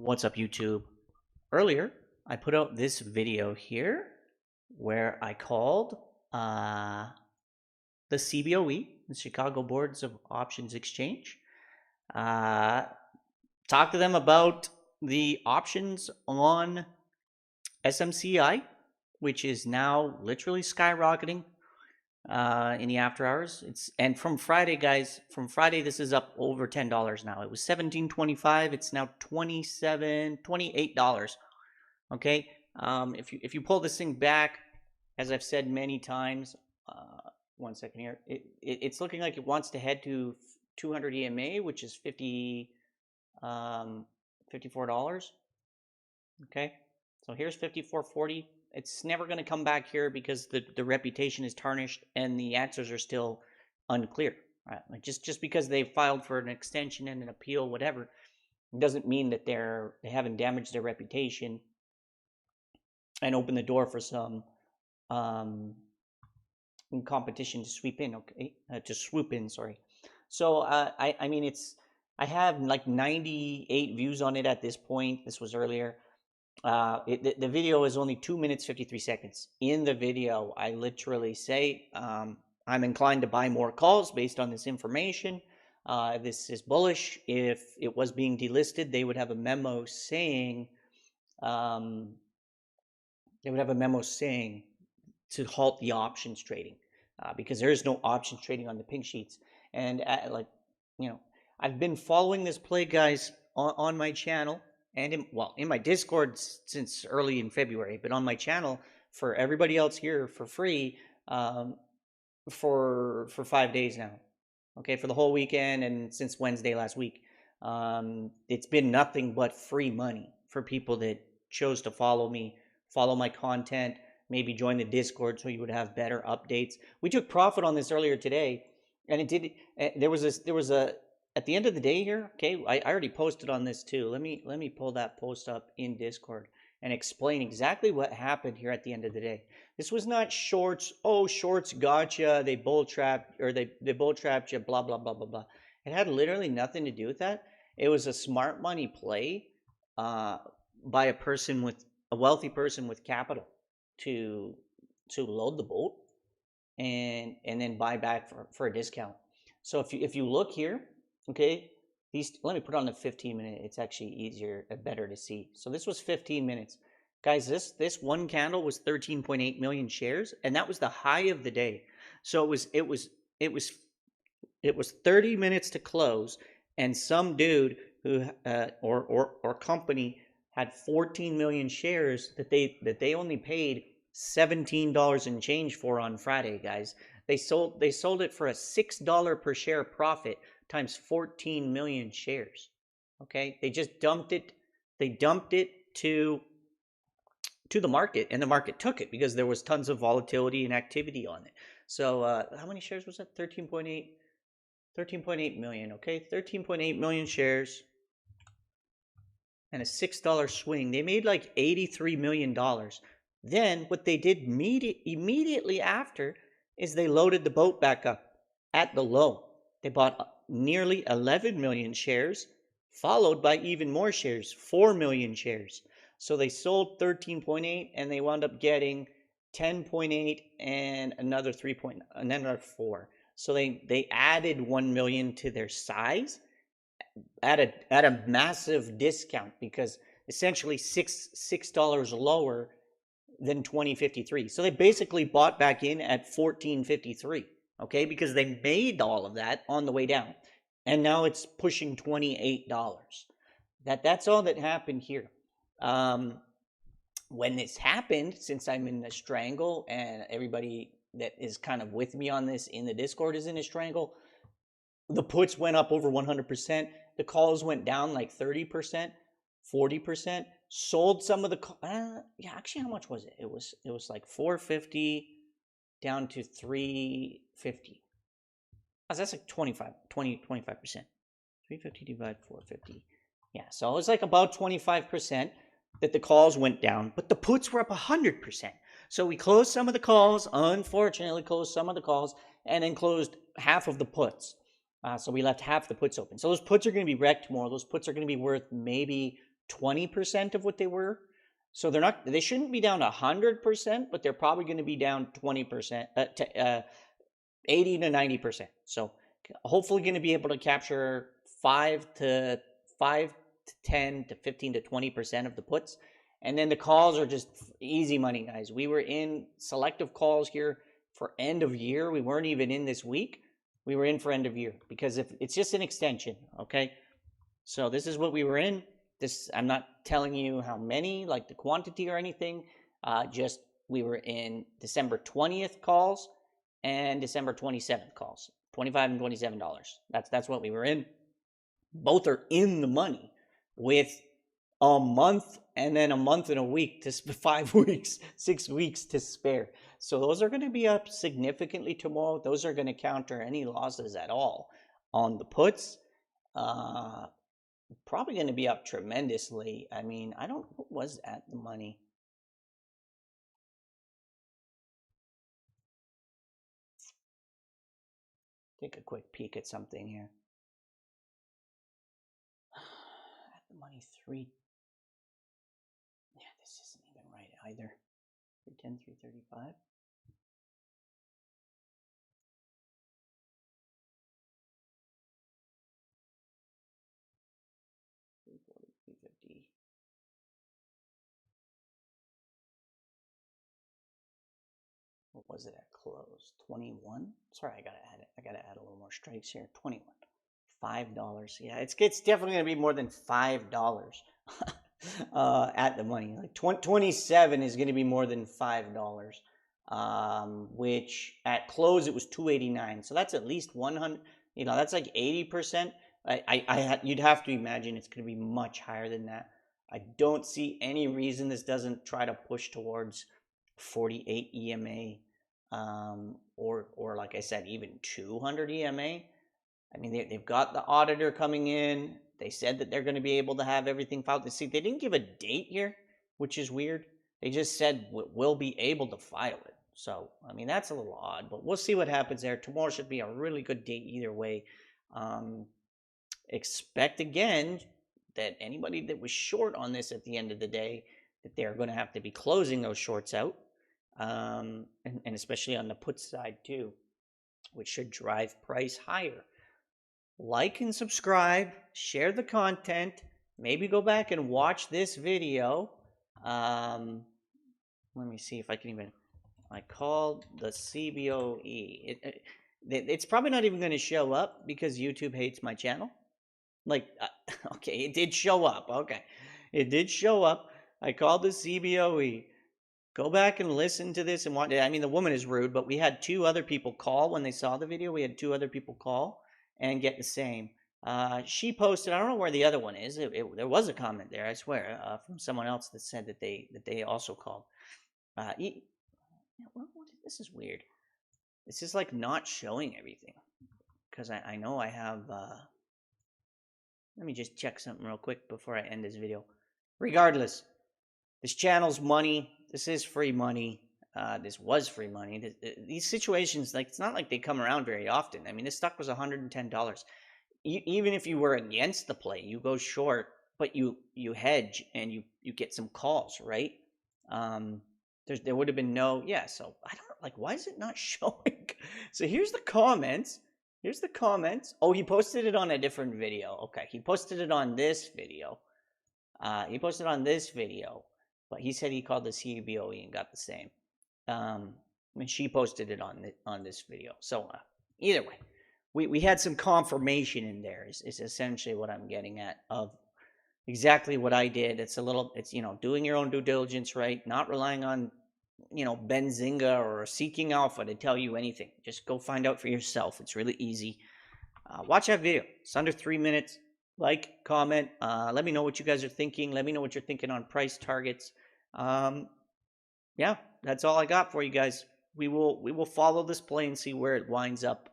What's up, YouTube? Earlier, I put out this video here where I called the Cboe, the Chicago Boards of Options Exchange, talked to them about the options on SMCI, which is now literally skyrocketing in the after hours. And from Friday, guys, from Friday, this is up over $10 now. It was $17.25. It's now $28. Okay. If you pull this thing back, as I've said many times, 1 second here, it's looking like it wants to head to 200 EMA, which is $54. Okay. So here's 54.40. It's never going to come back here because the reputation is tarnished and the answers are still unclear. Right? Like just because they filed for an extension and an appeal, whatever, doesn't mean that they haven't damaged their reputation and opened the door for some competition to sweep in. Okay, to swoop in. Sorry. So I mean I have like 98 views on it at this point. This was earlier. The video is only 2 minutes 53 seconds. In the video, I literally say I'm inclined to buy more calls based on this information. This is bullish. If it was being delisted, they would have a memo saying to halt the options trading because there is no options trading on the pink sheets. And I've been following this play, guys, on my channel. And in my Discord since early in February, but on my channel for everybody else here for free for 5 days now. Okay, for the whole weekend and since Wednesday last week. It's been nothing but free money for people that chose to follow me, follow my content, maybe join the Discord so you would have better updates. We took profit on this earlier today, and it did. There was a at the end of the day here, okay, I already posted on this too. Let me pull that post up in Discord and explain exactly what happened here at the end of the day. This was not shorts. Oh, shorts gotcha. They bull trapped or they bull trapped you. Blah blah blah blah blah. It had literally nothing to do with that. It was a smart money play by a wealthy person with capital to load the boat and then buy back for a discount. So if you look here. Okay, let me put on the 15-minute. It's actually easier, better to see. So this was 15 minutes. Guys, this one candle was 13.8 million shares, and that was the high of the day. So it was 30 minutes to close, and some dude who or company had 14 million shares that they only paid $17 and change for on Friday, guys. They sold it for a $6 per share profit times 14 million shares. Okay, they just dumped it. They dumped it to the market, and the market took it because there was tons of volatility and activity on it. So how many shares was that? 13.8 million. Okay, 13.8 million shares and a $6 swing. They made like $83 million. Then what they did immediately after is they loaded the boat back up at the low. They bought nearly 11 million shares, followed by even more shares, 4 million shares. So they sold 13.8 and they wound up getting 10.8 and another 4. So they added 1 million to their size at a massive discount because essentially $6 lower than 2053. So they basically bought back in at 1453. Okay, because they made all of that on the way down. And now it's pushing $28. That's all that happened here. When this happened, since I'm in the strangle and everybody that is kind of with me on this in the Discord is in a strangle, the puts went up over 100%. The calls went down like 30%, 40%. Sold some of the actually, how much was it? It was like 450 down to 350. Oh, that's like 25%. 350 divided 450. Yeah, so it was like about 25% that the calls went down, but the puts were up 100%. So we closed some of the calls, unfortunately closed some of the calls, and then closed half of the puts. So we left half the puts open. So those puts are going to be wrecked more. Those puts are going to be worth maybe 20% of what they were. So they shouldn't be down 100%, but they're probably going to be down 20%, 80 to 90%. So hopefully going to be able to capture 5 to 10 to 15 to 20% of the puts. And then the calls are just easy money, guys. We were in selective calls here for end of year. We weren't even in this week. We were in for end of year because if it's just an extension, okay? So this is what we were in. This, I'm not telling you how many, like the quantity or anything. Just we were in December 20th calls and December 27th calls, $25 and $27. That's what we were in. Both are in the money with a month and then a month and a week to 5 weeks, 6 weeks to spare. So those are going to be up significantly tomorrow. Those are going to counter any losses at all on the puts. Probably going to be up tremendously. I mean, I don't, what was at the money? Take a quick peek at something here. At the money 3. Yeah, this isn't even right either. 310, 335. What was it at close? 21. Sorry, I gotta add a little more strikes here. 21. $5. Yeah, it's definitely gonna be more than $5 at the money. Like 27 is gonna be more than $5. Which at close it was 289. So that's at least 100. You know, that's like 80%. You'd have to imagine it's going to be much higher than that. I don't see any reason this doesn't try to push towards 48 EMA, or like I said, even 200 EMA. I mean, they've got the auditor coming in. They said that they're going to be able to have everything filed. See, they didn't give a date here, which is weird. They just said we'll be able to file it. So, I mean, that's a little odd, but we'll see what happens there. Tomorrow should be a really good date either way. Expect again that anybody that was short on this at the end of the day, that they're going to have to be closing those shorts out, and especially on the put side too, which should drive price higher. Like and subscribe, share the content, maybe go back and watch this video. Let me see if I can even, I called the Cboe. It's probably not even going to show up because YouTube hates my channel. Like, okay, it did show up. Okay, it did show up. I called the Cboe. Go back and listen to this and watch. I mean, the woman is rude, but we had 2 other people call when they saw the video. We had 2 other people call and get the same. She posted. I don't know where the other one is. There was a comment there, I swear, from someone else that said that they also called. This is weird. This is like not showing everything because I know I have. Let me just check something real quick before I end this video. Regardless, this channel's money. This is free money. This was free money. These situations, like, it's not like they come around very often. I mean, this stock was $110. Even if you were against the play, you go short, but you hedge and you get some calls, right? There would have been no, yeah. So I don't like, why is it not showing? So here's the comments. Here's the comments. Oh, he posted it on a different video. Okay, he posted it on this video. But he said he called the Cboe and got the same. And she posted it on this video. So either way, we had some confirmation in there. Is essentially what I'm getting at of exactly what I did. It's doing your own due diligence, right? Not relying on Benzinga or Seeking Alpha to tell you anything. Just go find out for yourself. It's really easy. Watch that video. It's under 3 minutes. Like, comment. Let me know what you guys are thinking. Let me know what you're thinking on price targets. Yeah, that's all I got for you guys. We will follow this play and see where it winds up.